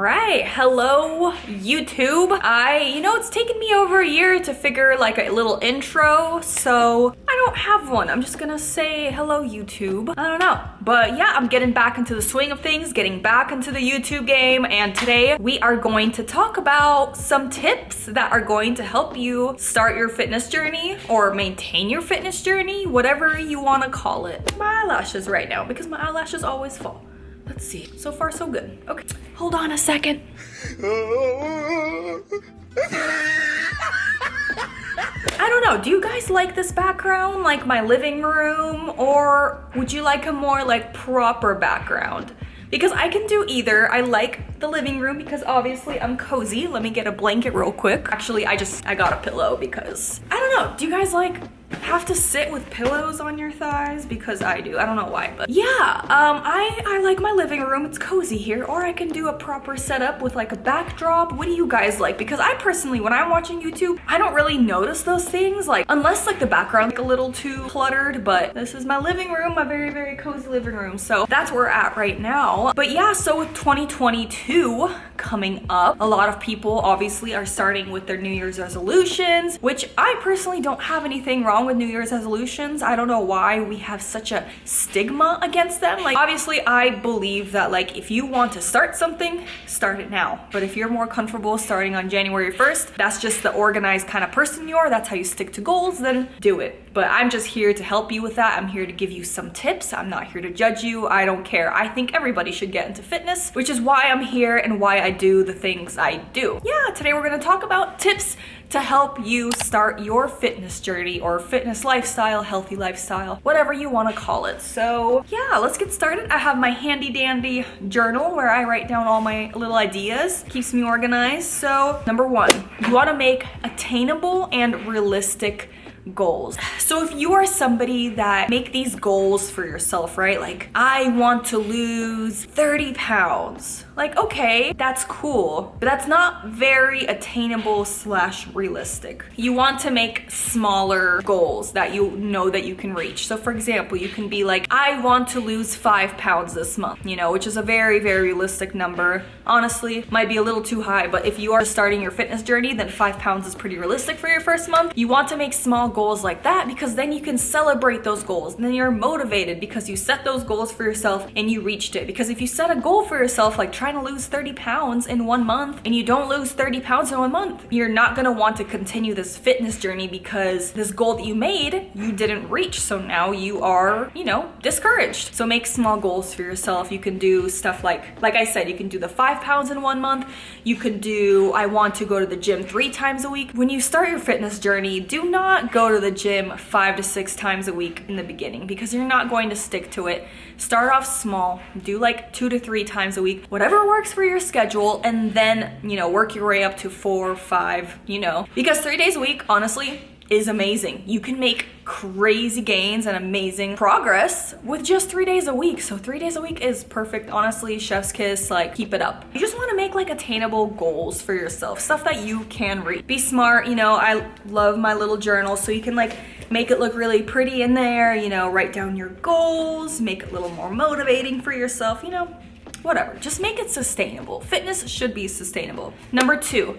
right, hello YouTube. It's taken me over a year to figure like a little intro, so I don't have one. I'm just gonna say hello YouTube. I don't know, but yeah, I'm getting back into the swing of things, getting back into the YouTube game, and today we are going to talk about some tips that are going to help you start your fitness journey or maintain your fitness journey, whatever you want to call it. My eyelashes right now because my eyelashes always fall. Let's see. So far, so good. Okay. Hold on a second. I don't know. Do you guys like this background, like my living room, or would you like a more like proper background? Because I can do either. I like the living room because obviously I'm cozy. Let me get a blanket real quick. Actually, I got a pillow because I don't know. Do you guys have to sit with pillows on your thighs? Because I do. I don't know why, but yeah, I like my living room. It's cozy here. Or I can do a proper setup with like a backdrop. What do you guys like? Because I personally, when I'm watching YouTube, I don't really notice those things, like unless like the background like a little too cluttered. But this is my living room, my very, very cozy living room. So that's where we're at right now. But yeah, so with 2022 coming up, a lot of people obviously are starting with their New Year's resolutions, which I personally don't have anything wrong with New Year's resolutions. I don't know why we have such a stigma against them. Like, obviously I believe that like if you want to start something, start it now. But if you're more comfortable starting on January 1st, that's just the organized kind of person you are, that's how you stick to goals, then do it. But I'm just here to help you with that. I'm here to give you some tips. I'm not here to judge you. I don't care. I think everybody should get into fitness, which is why I'm here and why I do the things I do. Yeah, today we're gonna talk about tips to help you start your fitness journey or fitness lifestyle, healthy lifestyle, whatever you want to call it. So yeah, let's get started. I have my handy dandy journal where I write down all my little ideas. Keeps me organized. So number one, you want to make attainable and realistic goals. So if you are somebody that make these goals for yourself, right? Like, I want to lose 30 pounds. Like, okay, that's cool, but that's not very attainable / realistic. You want to make smaller goals that you know that you can reach. So for example, you can be like, I want to lose 5 pounds this month, which is a very, very realistic number. Honestly, might be a little too high, but if you are starting your fitness journey, then 5 pounds is pretty realistic for your first month. You want to make small goals like that because then you can celebrate those goals. And then you're motivated because you set those goals for yourself and you reached it. Because if you set a goal for yourself, like trying to lose 30 pounds in 1 month, and you don't lose 30 pounds in 1 month, you're not gonna want to continue this fitness journey because this goal that you made, you didn't reach. So now you are, discouraged. So make small goals for yourself. You can do stuff like I said, you can do the 5 pounds in 1 month. You could do, I want to go to the gym 3 times a week. When you start your fitness journey, do not go to the gym 5 to 6 times a week in the beginning because you're not going to stick to it. Start off small, do like 2 to 3 times a week, whatever works for your schedule, and then, work your way up to 4 or 5, because 3 days a week, honestly, is amazing. You can make crazy gains and amazing progress with just 3 days a week. So 3 days a week is perfect. Honestly, chef's kiss, like keep it up. You just want to make like attainable goals for yourself, stuff that you can reach. Be smart. I love my little journal, so you can like make it look really pretty in there, write down your goals, make it a little more motivating for yourself, whatever. Just make it sustainable. Fitness should be sustainable. Number 2,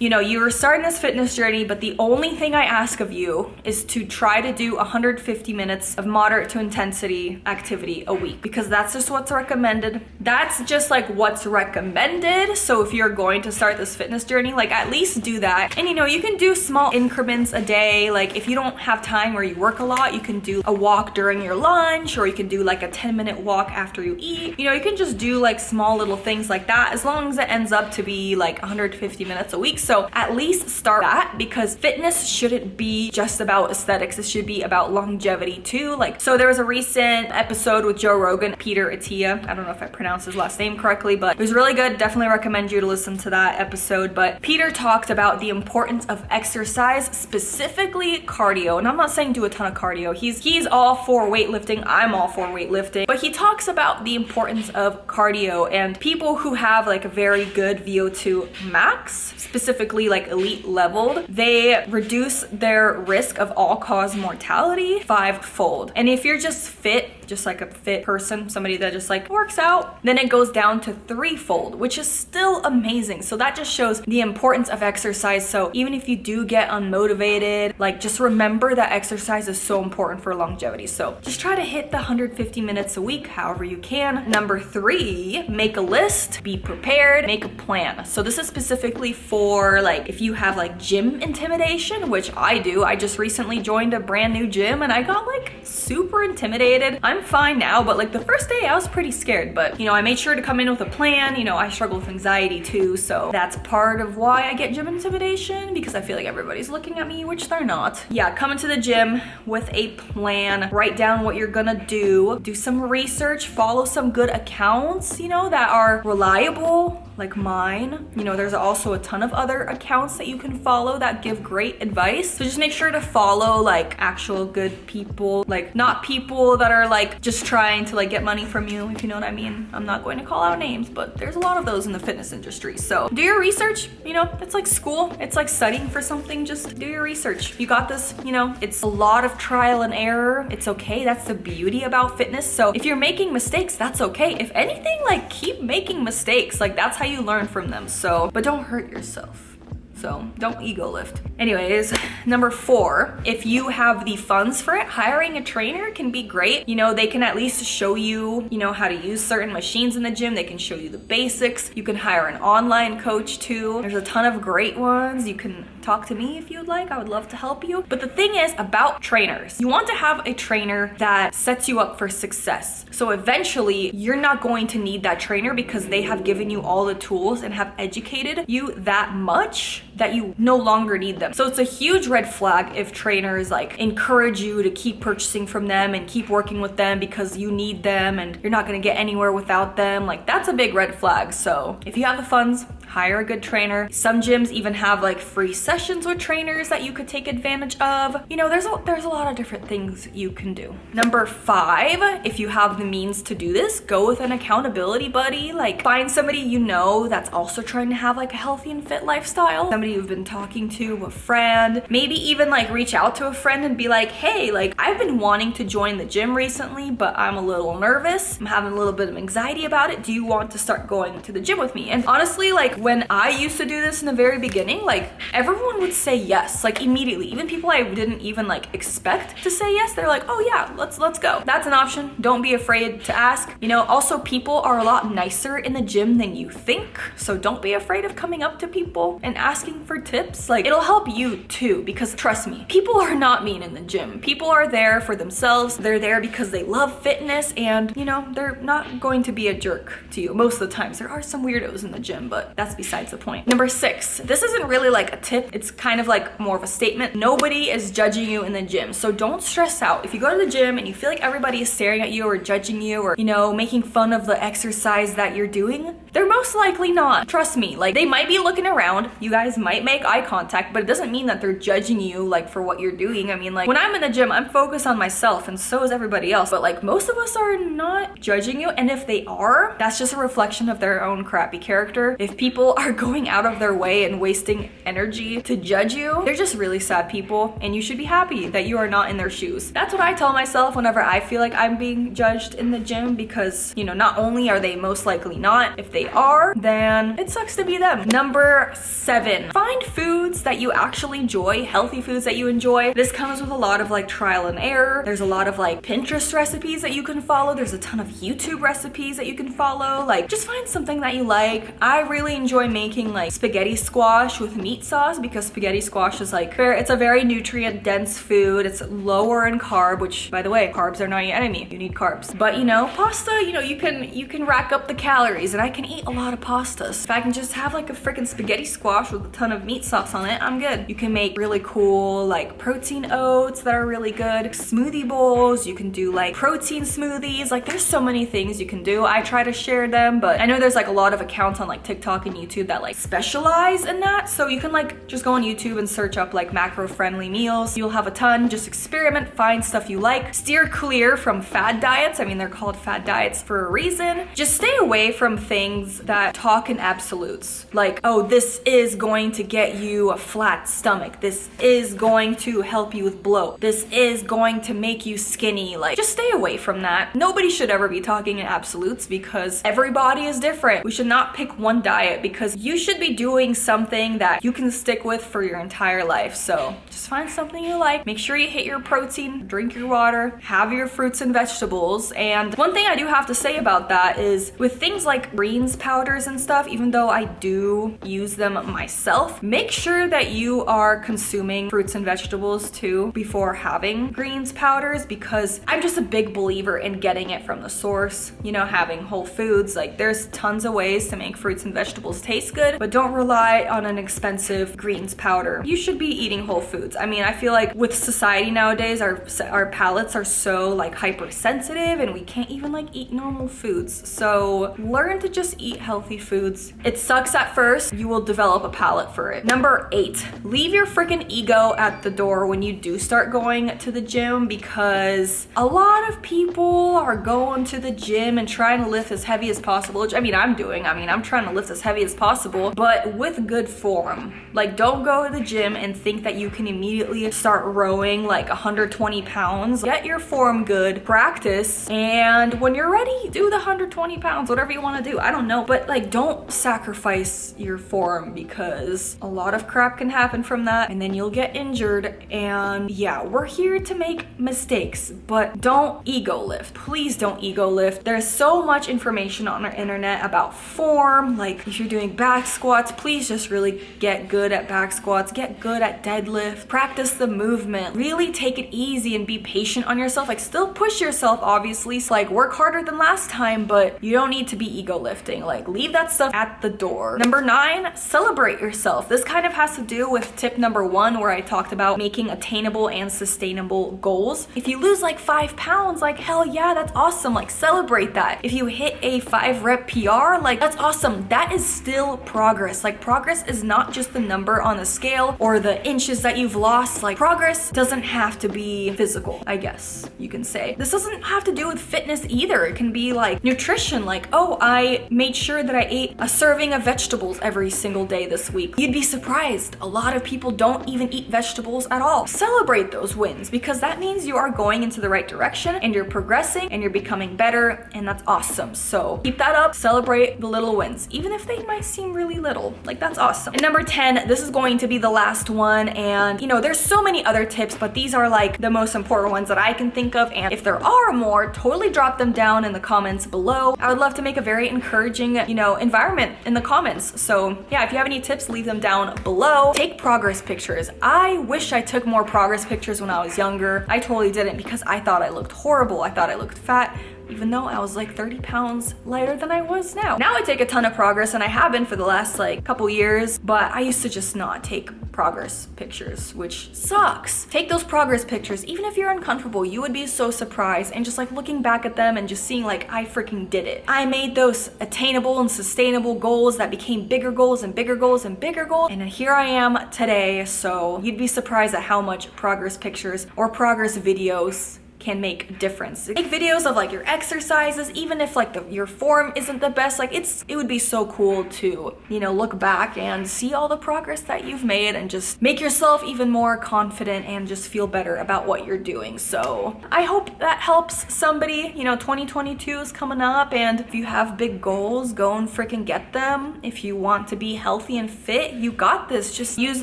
you're starting this fitness journey, but the only thing I ask of you is to try to do 150 minutes of moderate to intensity activity a week, because that's just what's recommended. That's just like what's recommended. So if you're going to start this fitness journey, like at least do that. And you can do small increments a day. Like if you don't have time or you work a lot, you can do a walk during your lunch, or you can do like a 10-minute walk after you eat. You can just do like small little things like that, as long as it ends up to be like 150 minutes a week. So at least start that, because fitness shouldn't be just about aesthetics. It should be about longevity too. So there was a recent episode with Joe Rogan, Peter Attia. I don't know if I pronounced his last name correctly, but it was really good. Definitely recommend you to listen to that episode. But Peter talked about the importance of exercise, specifically cardio. And I'm not saying do a ton of cardio. He's all for weightlifting. I'm all for weightlifting. But he talks about the importance of cardio and people who have like a very good VO2 max, specifically specifically like elite leveled, they reduce their risk of all-cause mortality 5-fold. And if you're just fit, just like a fit person, somebody that just like works out, then it goes down to 3-fold, which is still amazing. So that just shows the importance of exercise. So even if you do get unmotivated, like just remember that exercise is so important for longevity. So just try to hit the 150 minutes a week, however you can. Number 3, make a list, be prepared, make a plan. So this is specifically for like if you have like gym intimidation, which I do. I just recently joined a brand new gym and I got like super intimidated. I'm fine now, but like the first day I was pretty scared, but you know, I made sure to come in with a plan. You know, I struggle with anxiety too, so that's part of why I get gym intimidation, because I feel like everybody's looking at me, which they're not. Yeah, come into the gym with a plan, write down what you're gonna do some research, follow some good accounts, you know, that are reliable, like mine. You know, there's also a ton of other accounts that you can follow that give great advice. So just make sure to follow like actual good people, like not people that are like just trying to like get money from you, if you know what I mean. I'm not going to call out names, but there's a lot of those in the fitness industry. So do your research, you know, it's like school. It's like studying for something. Just do your research. You got this, you know, it's a lot of trial and error. It's okay. That's the beauty about fitness. So if you're making mistakes, that's okay. If anything, like keep making mistakes. Like that's how you learn from them. So, but don't hurt yourself. So don't ego lift. Anyways, number 4, if you have the funds for it, hiring a trainer can be great. You know, they can at least show you, you know, how to use certain machines in the gym. They can show you the basics. You can hire an online coach too. There's a ton of great ones. You can talk to me if you'd like. I would love to help you. But the thing is about trainers, you want to have a trainer that sets you up for success. So eventually you're not going to need that trainer because they have given you all the tools and have educated you that much that you no longer need them. So it's a huge red flag if trainers like encourage you to keep purchasing from them and keep working with them because you need them and you're not gonna get anywhere without them. Like that's a big red flag. So if you have the funds, hire a good trainer. Some gyms even have like free sessions with trainers that you could take advantage of. You know, there's a lot of different things you can do. Number 5, if you have the means to do this, go with an accountability buddy. Like find somebody you know that's also trying to have like a healthy and fit lifestyle. Somebody you've been talking to, a friend. Maybe even like reach out to a friend and be like, hey, like I've been wanting to join the gym recently, but I'm a little nervous. I'm having a little bit of anxiety about it. Do you want to start going to the gym with me? And honestly, like when I used to do this in the very beginning, like everyone would say yes, like immediately. Even people I didn't even like expect to say yes, they're like, oh yeah, let's go. That's an option. Don't be afraid to ask. You know, also people are a lot nicer in the gym than you think. So don't be afraid of coming up to people and asking for tips. Like it'll help you too, because trust me, people are not mean in the gym. People are there for themselves. They're there because they love fitness, and you know, they're not going to be a jerk to you most of the times. There are some weirdos in the gym, but that's besides the point. Number 6, this isn't really like a tip. It's kind of like more of a statement. Nobody is judging you in the gym. So don't stress out. If you go to the gym and you feel like everybody is staring at you or judging you or, you know, making fun of the exercise that you're doing, they're most likely not. Trust me, like they might be looking around. You guys might make eye contact, but it doesn't mean that they're judging you like for what you're doing. I mean, like when I'm in the gym, I'm focused on myself and so is everybody else. But like most of us are not judging you. And if they are, that's just a reflection of their own crappy character. If people are going out of their way and wasting energy to judge you, they're just really sad people, and you should be happy that you are not in their shoes. That's what I tell myself whenever I feel like I'm being judged in the gym, because, you know, not only are they most likely not, if they are, then it sucks to be them. Number 7, find foods that you actually enjoy, healthy foods that you enjoy. This comes with a lot of like trial and error. There's a lot of like Pinterest recipes that you can follow. There's a ton of YouTube recipes that you can follow. Like just find something that you like. I really enjoy making like spaghetti squash with meat sauce, because spaghetti squash is like, it's a very nutrient dense food. It's lower in carb, which by the way, carbs are not your enemy. You need carbs. But you know, pasta, you know, you can rack up the calories, and I can eat a lot of pastas. If I can just have like a freaking spaghetti squash with a ton of meat sauce on it, I'm good. You can make really cool like protein oats that are really good, smoothie bowls. You can do like protein smoothies. Like there's so many things you can do. I try to share them, but I know there's like a lot of accounts on like TikTok and YouTube that like specialize in that. So you can like just Just go on YouTube and search up like macro-friendly meals. You'll have a ton. Just experiment, find stuff you like. Steer clear from fad diets. I mean, they're called fad diets for a reason. Just stay away from things that talk in absolutes. Like, oh, this is going to get you a flat stomach. This is going to help you with bloat. This is going to make you skinny. Like, just stay away from that. Nobody should ever be talking in absolutes because everybody is different. We should not pick one diet because you should be doing something that you can stick with for your entire life. So just find something you like. Make sure you hit your protein, drink your water, have your fruits and vegetables. And one thing I do have to say about that is with things like greens powders and stuff, even though I do use them myself, make sure that you are consuming fruits and vegetables too before having greens powders, because I'm just a big believer in getting it from the source. You know, having whole foods, like there's tons of ways to make fruits and vegetables taste good, but don't rely on an expensive greens powder. You should be eating whole foods. I mean, I feel like with society nowadays, our palates are so like hypersensitive and we can't even like eat normal foods. So learn to just eat healthy foods. It sucks at first. You will develop a palate for it. Number 8, leave your freaking ego at the door when you do start going to the gym, because a lot of people are going to the gym and trying to lift as heavy as possible, which I mean, I'm doing. I mean, I'm trying to lift as heavy as possible, but with good form. Like, don't go to the gym and think that you can immediately start rowing like 120 pounds. Get your form good, practice, and when you're ready, do the 120 pounds, whatever you want to do. I don't know, but like, don't sacrifice your form because a lot of crap can happen from that and then you'll get injured. And yeah, we're here to make mistakes, but don't ego lift. Please don't ego lift. There's so much information on our internet about form. Like, if you're doing back squats, please just really get good at back squats, get good at deadlift, practice the movement, really take it easy and be patient on yourself. Like, still push yourself, obviously, so like work harder than last time, but you don't need to be ego lifting. Like, leave that stuff at the door. Number 9, celebrate yourself. This kind of has to do with tip number 1, where I talked about making attainable and sustainable goals. If you lose like 5 pounds, like hell yeah, that's awesome. Like, celebrate that. If you hit a 5-rep PR, like that's awesome. That is still progress. Like, progress is not just the number on the scale or the inches that you've lost. Like, progress doesn't have to be physical, I guess you can say. This doesn't have to do with fitness either. It can be like nutrition. Like, oh, I made sure that I ate a serving of vegetables every single day this week. You'd be surprised. A lot of people don't even eat vegetables at all. Celebrate those wins, because that means you are going into the right direction and you're progressing and you're becoming better, and that's awesome. So keep that up. Celebrate the little wins, even if they might seem really little. Like, that's awesome. And number 10, this is going to be the last one, and you know, there's so many other tips, but these are like the most important ones that I can think of, and if there are more, totally drop them down in the comments below. I would love to make a very encouraging, you know, environment in the comments. So yeah, if you have any tips, leave them down below. Take progress pictures. I wish I took more progress pictures when I was younger. I totally didn't, because I thought I looked horrible. I thought I looked fat, even though I was like 30 pounds lighter than I was now. Now I take a ton of progress, and I have been for the last like couple years, but I used to just not take progress pictures, which sucks. Take those progress pictures, even if you're uncomfortable. You would be so surprised, and just like looking back at them and just seeing like, I freaking did it. I made those attainable and sustainable goals that became bigger goals and bigger goals and bigger goals, and here I am today. So you'd be surprised at how much progress pictures or progress videos can make a difference. Make videos of like your exercises, even if like your form isn't the best. Like, it would be so cool to, you know, look back and see all the progress that you've made and just make yourself even more confident and just feel better about what you're doing. So I hope that helps somebody. You know, 2022 is coming up, and if you have big goals, go and freaking get them. If you want to be healthy and fit, you got this. Just use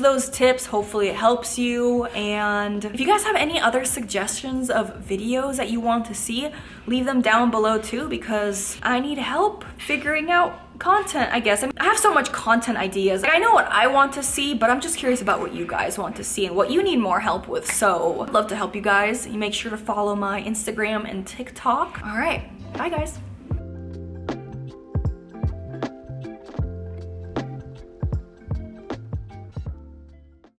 those tips. Hopefully it helps you. And if you guys have any other suggestions of videos that you want to see, leave them down below too, because I need help figuring out content, I guess. I mean, I have so much content ideas. Like, I know what I want to see, but I'm just curious about what you guys want to see and what you need more help with. So I'd love to help you guys. You make sure to follow my Instagram and TikTok. All right, bye guys.